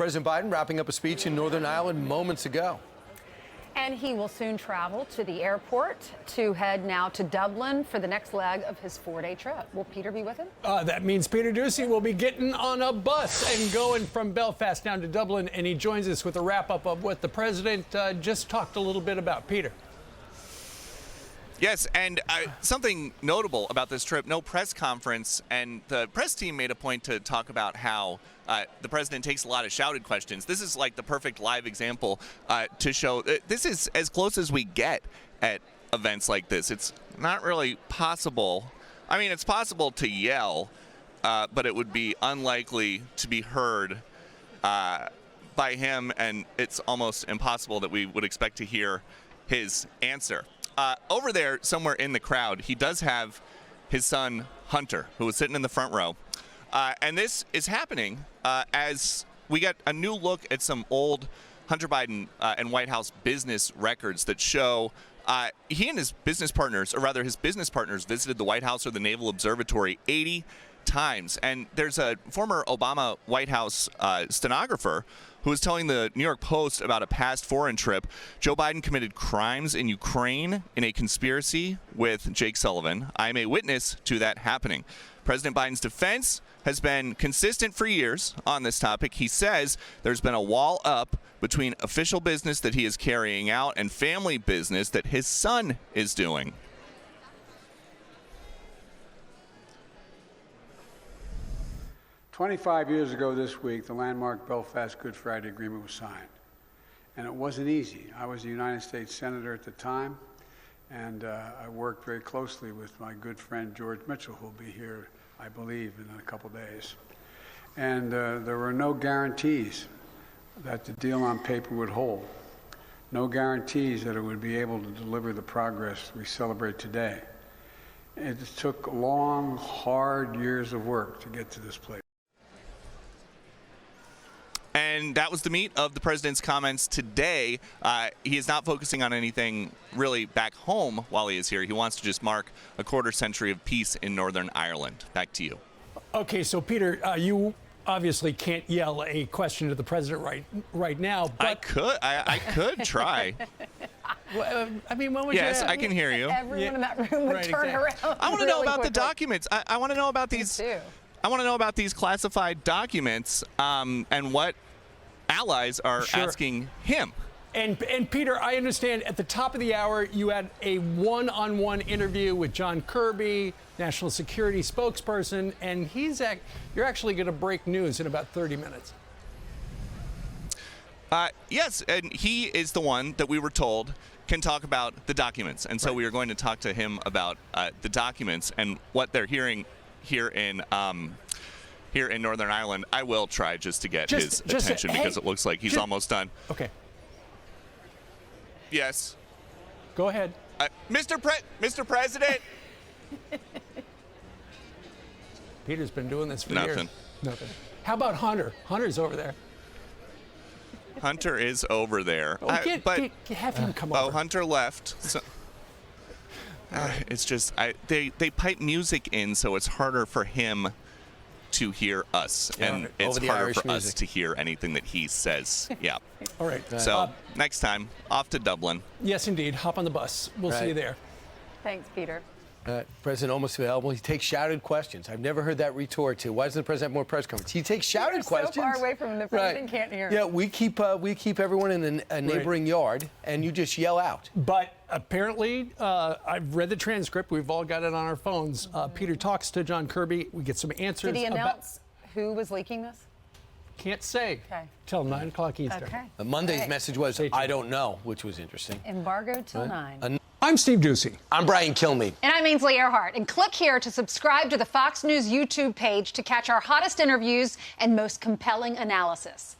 President Biden wrapping up a speech in Northern Ireland moments ago. And he will soon travel to the airport to head now to Dublin for the next leg of his 4-day trip. Will Peter be with him? That means Peter Doocy will be getting on a bus and going from Belfast down to Dublin, and he joins us with a wrap-up of what the president just talked a little bit about. Peter. Yes, and something notable about this trip, no press conference, and the press team made a point to talk about how the president takes a lot of shouted questions. This is like the perfect live example to show this is as close as we get at events like this. It's not really possible. I mean, it's possible to yell, but it would be unlikely to be heard by him, and it's almost impossible that we would expect to hear his answer. Over there, somewhere in the crowd, he does have his son, Hunter, who was sitting in the front row. And this is happening as we get a new look at some old Hunter Biden and White House business records that show he and his business partners, or rather his business partners, visited the White House or the Naval Observatory 80 times. And there's a former Obama White House stenographer who was telling the New York Post about a past foreign trip. Joe Biden committed crimes in Ukraine in a conspiracy with Jake Sullivan. I'm a witness to that happening. President Biden's defense has been consistent for years on this topic. He says there's been a wall up between official business that he is carrying out and family business that his son is doing. "25 years ago this week, the landmark Belfast Good Friday Agreement was signed. And it wasn't easy. I was a United States Senator at the time, and I worked very closely with my good friend George Mitchell, who will be here, I believe, in a couple days. And there were no guarantees that the deal on paper would hold. No guarantees that it would be able to deliver the progress we celebrate today. It took long, hard years of work to get to this place. And that was the meat of the president's comments today. He is not focusing on anything really back home while he is here. He wants to just mark a quarter century of peace in Northern Ireland. Back to you. Okay, so Peter, you obviously can't yell a question to the president right now. But I could try. I mean, when would yes, I can hear you. Everyone in that room would turn around. I want to know about the documents. I want to know about these. I want to know about these classified documents and what allies are asking him. And Peter, I understand at the top of the hour you had a one-on-one interview with John Kirby, national security spokesperson, and you're actually going to break news in about 30 minutes. Yes, and he is the one that we were told can talk about the documents, and so we are going to talk to him about the documents and what they're hearing here in Northern Ireland. I will try just to get his attention because it looks like he's almost done. Okay. Yes. Go ahead. Mr. President. Peter's been doing this for Nothing. years. Nothing. How about Hunter? Hunter's over there. Hunter is over there. Have him come over. Oh, Hunter left. So, it's just they pipe music in, so it's harder for him to hear us, and it's harder for us to hear anything that he says. Yeah. All right. So next time, off to Dublin. Yes, indeed. Hop on the bus. We'll see you there. Thanks, Peter. President almost available. He takes shouted questions. I've never heard that retort to. Why doesn't the president have more press conference? He takes shouted questions. So far away from him, the president can't hear him. Yeah, we keep everyone in a neighboring yard, and you just yell out. But apparently, I've read the transcript. We've all got it on our phones. Peter talks to John Kirby. We get some answers. Did he announce who was leaking this? Can't say. Okay. Till 9 o'clock Eastern. Okay. Monday's message was, I don't know, which was interesting. Embargoed till 9. I'm Steve Doocy. I'm Brian Kilmeade. And I'm Ainsley Earhart. And click here to subscribe to the Fox News YouTube page to catch our hottest interviews and most compelling analysis.